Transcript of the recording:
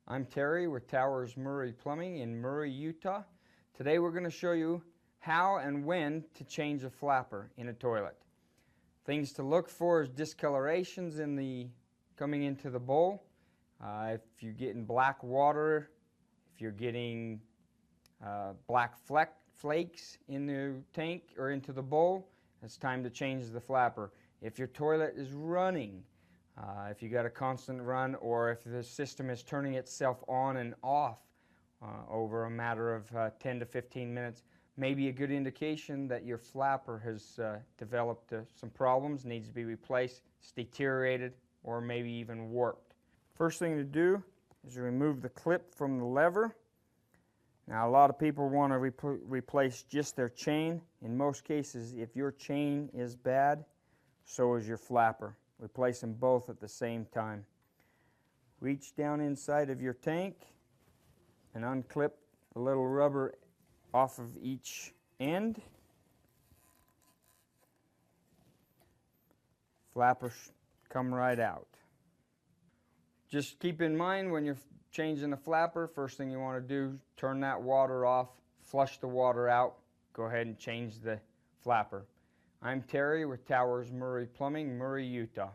I'm Terry with Towers Murray Plumbing in Murray, Utah. Today we're going to show you how and when to change a flapper in a toilet. Things to look for is discolorations coming into the bowl. If you're getting black water, if you're getting black flakes in the tank or into the bowl, it's time to change the flapper. If your toilet is running, if you got a constant run, or if the system is turning itself on and off over a matter of 10 to 15 minutes, maybe a good indication that your flapper has developed some problems, needs to be replaced, it's deteriorated, or maybe even warped. First thing to do is remove the clip from the lever. Now, a lot of people want to replace just their chain. In most cases, if your chain is bad, so is your flapper. Replace them both at the same time. Reach down inside of your tank and unclip the little rubber off of each end. Flappers come right out. Just keep in mind when you're changing the flapper, first thing you want to do, turn that water off, flush the water out, go ahead and change the flapper. I'm Terry with Towers Murray Plumbing, Murray, Utah.